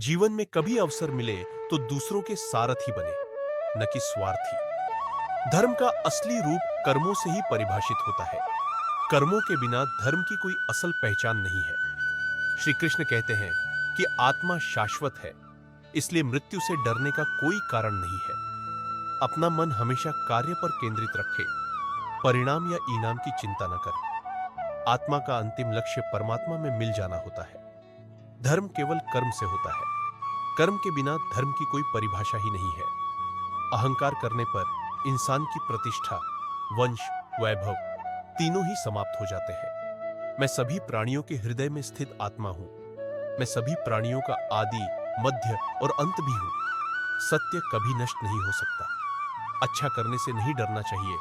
जीवन में कभी अवसर मिले तो दूसरों के सारथी बने, न कि स्वार्थी। धर्म का असली रूप कर्मों से ही परिभाषित होता है। कर्मों के बिना धर्म की कोई असल पहचान नहीं है। श्री कृष्ण कहते हैं कि आत्मा शाश्वत है, इसलिए मृत्यु से डरने का कोई कारण नहीं है। अपना मन हमेशा कार्य पर केंद्रित रखे, परिणाम या इनाम की चिंता न करे। आत्मा का अंतिम लक्ष्य परमात्मा में मिल जाना होता है। धर्म केवल कर्म से होता है। कर्म के बिना धर्म की कोई परिभाषा ही नहीं है। अहंकार करने पर इंसान की प्रतिष्ठा, वंश, वैभव तीनों ही समाप्त हो जाते हैं। मैं सभी प्राणियों के हृदय में स्थित आत्मा हूं। मैं सभी प्राणियों का आदि, मध्य और अंत भी हूं। सत्य कभी नष्ट नहीं हो सकता। अच्छा करने से नहीं डरना चाहिए।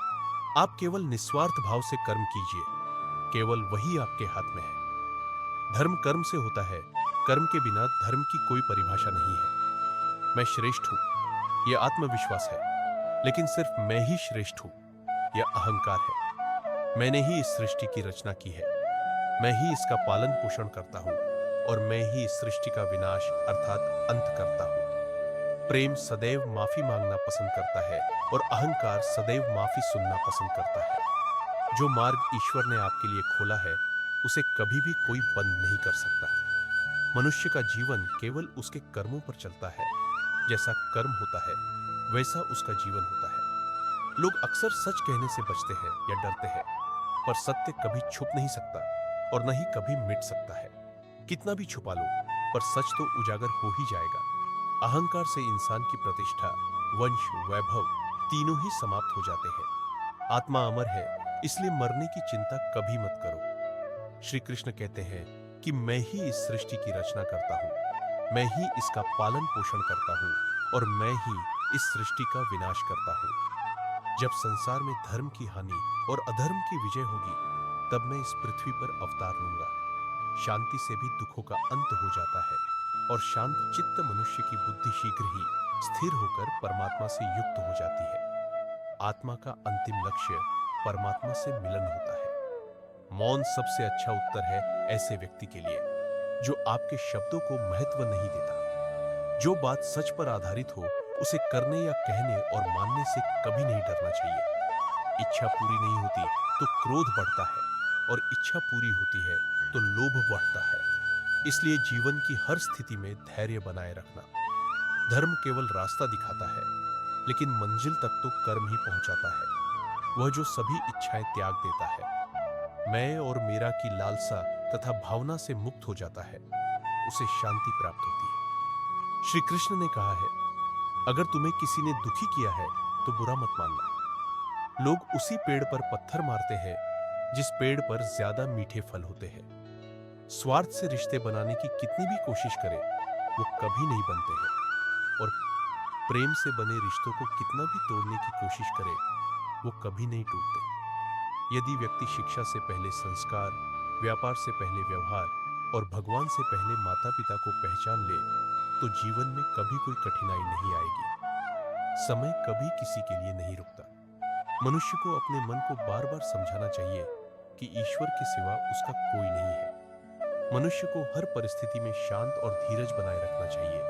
आप केवल निस्वार्थ भाव से कर्म कीजिए, केवल वही आपके हाथ में है। धर्म कर्म से होता है, कर्म के बिना धर्म की कोई परिभाषा नहीं है। मैं श्रेष्ठ हूं, यह आत्मविश्वास है, लेकिन सिर्फ मैं ही श्रेष्ठ हूं, यह अहंकार है। मैंने ही इस सृष्टि की रचना की है, मैं ही इसका पालन पोषण करता हूं और मैं ही इस सृष्टि का विनाश अर्थात अंत करता हूं। प्रेम सदैव माफी मांगना पसंद करता है और अहंकार सदैव माफी सुनना पसंद करता है। जो मार्ग ईश्वर ने आपके लिए खोला है, उसे कभी भी कोई बंद नहीं कर सकता। मनुष्य का जीवन केवल उसके कर्मों पर चलता है। जैसा कर्म होता है, वैसा उसका जीवन होता है। लोग अक्सर सच कहने से बचते हैं या डरते हैं, पर सत्य कभी छुप नहीं सकता और न ही कभी मिट सकता है। कितना भी छुपा लो, पर सच तो उजागर हो ही जाएगा। अहंकार से इंसान की प्रतिष्ठा, वंश, वैभव तीनों ही समाप्त हो जाते हैं। आत्मा अमर है, इसलिए मरने की चिंता कभी मत करो। श्री कृष्ण कहते हैं कि मैं ही इस सृष्टि की रचना करता हूं, मैं ही इसका पालन पोषण करता हूं और मैं ही इस सृष्टि का विनाश करता हूं। जब संसार में धर्म की हानि और अधर्म की विजय होगी, तब मैं इस पृथ्वी पर अवतार लूंगा। शांति से भी दुखों का अंत हो जाता है और शांत चित्त मनुष्य की बुद्धि शीघ्र ही स्थिर होकर परमात्मा से युक्त हो जाती है। आत्मा का अंतिम लक्ष्य परमात्मा से मिलन होता है। मौन सबसे अच्छा उत्तर है ऐसे व्यक्ति के लिए जो आपके शब्दों को महत्व नहीं देता। जो बात सच पर आधारित हो, उसे करने या कहने और मानने से कभी नहीं डरना चाहिए। इच्छा पूरी नहीं होती तो क्रोध बढ़ता है और इच्छा पूरी होती है तो लोभ बढ़ता है। इसलिए जीवन की हर स्थिति में धैर्य बनाए रखना। धर्म केवल रास्ता दिखाता है, लेकिन मंजिल तक तो कर्म ही पहुंचाता है। वह जो सभी इच्छाएं त्याग देता है, मैं और मेरा की लालसा तथा भावना से मुक्त हो जाता है, उसे शांति प्राप्त होती है। श्री कृष्ण ने कहा है, अगर तुम्हें किसी ने दुखी किया है तो बुरा मत मानना। लोग उसी पेड़ पर पत्थर मारते हैं जिस पेड़ पर ज्यादा मीठे फल होते हैं। स्वार्थ से रिश्ते बनाने की कितनी भी कोशिश करें, वो कभी नहीं बनते हैं, और प्रेम से बने रिश्तों को कितना भी तोड़ने की कोशिश करे, वो कभी नहीं टूटते। यदि व्यक्ति शिक्षा से पहले संस्कार, व्यापार से पहले व्यवहार और भगवान से पहले माता पिता को पहचान ले, तो जीवन में कभी कोई कठिनाई नहीं आएगी। समय कभी किसी के लिए नहीं रुकता। मनुष्य को अपने मन को बार बार समझाना चाहिए कि ईश्वर के सिवा उसका कोई नहीं है। मनुष्य को हर परिस्थिति में शांत और धीरज बनाए रखना चाहिए,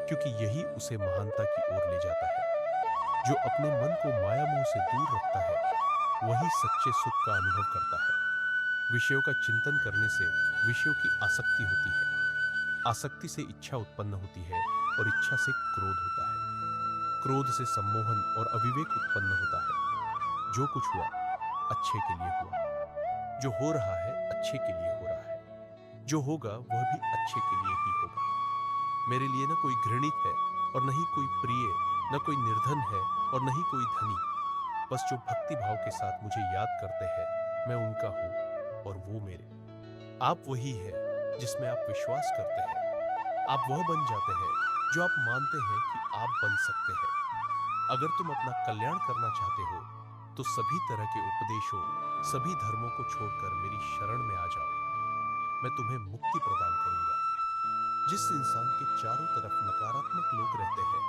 क्योंकि यही उसे महानता की ओर ले जाता है। जो अपने मन को माया मोह से दूर रखता है, वही सच्चे सुख का अनुभव करता है। विषयों का चिंतन करने से विषयों की आसक्ति होती है, आसक्ति से इच्छा उत्पन्न होती है और इच्छा से क्रोध होता है। क्रोध से सम्मोहन और अविवेक उत्पन्न होता है। जो कुछ हुआ अच्छे के लिए हुआ, जो हो रहा है अच्छे के लिए हो रहा है, जो होगा वह भी अच्छे के लिए ही होगा। मेरे लिए न कोई घृणित है और न ही कोई प्रिय, न कोई निर्धन है और न ही कोई धनी। बस जो भक्ति भाव के साथ मुझे याद करते हैं, मैं उनका हूं और वो मेरे। आप वही है जिसमें आप विश्वास करते हैं। आप वह बन जाते हैं जो आप मानते हैं कि आप बन सकते हैं। अगर तुम अपना कल्याण करना चाहते हो, तो सभी तरह के उपदेशों, सभी धर्मों को छोड़कर मेरी शरण में आ जाओ। मैं तुम्हें मुक्ति प्रदान करूंगा। जिस इंसान के चारों तरफ नकारात्मक लोग रहते हैं,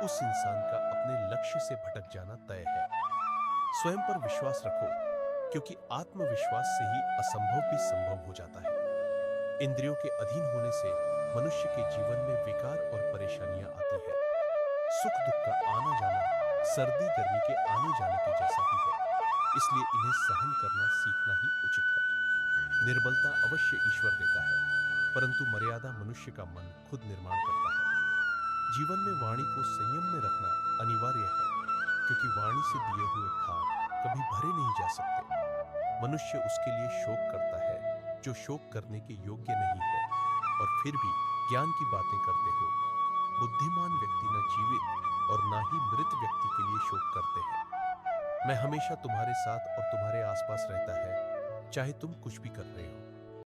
उस इंसान का अपने लक्ष्य से भटक जाना तय है। स्वयं पर विश्वास रखो, क्योंकि आत्मविश्वास से ही असंभव भी संभव हो जाता है। इंद्रियों के अधीन होने से मनुष्य के जीवन में विकार सुख दुख का आना जाना सर्दी गर्मी के आने जाने के जैसा ही है, इसलिए इन्हें सहन करना सीखना ही उचित है। निर्बलता अवश्य ईश्वर देता है, परंतु मर्यादा मनुष्य का मन खुद निर्माण करता है। जीवन में वाणी को संयम में रखना अनिवार्य है, क्योंकि वाणी से दिए हुए खाब कभी भरे नहीं जा सकते। मनुष्य उसके लिए शोक करता है जो शोक करने के योग्य नहीं है, और फिर भी ज्ञान की बातें करते हो। बुद्धिमान व्यक्ति न जीवित और ना ही मृत व्यक्ति के लिए शोक करते हैं। मैं हमेशा तुम्हारे साथ और तुम्हारे आसपास रहता है, चाहे तुम कुछ भी कर रहे हो।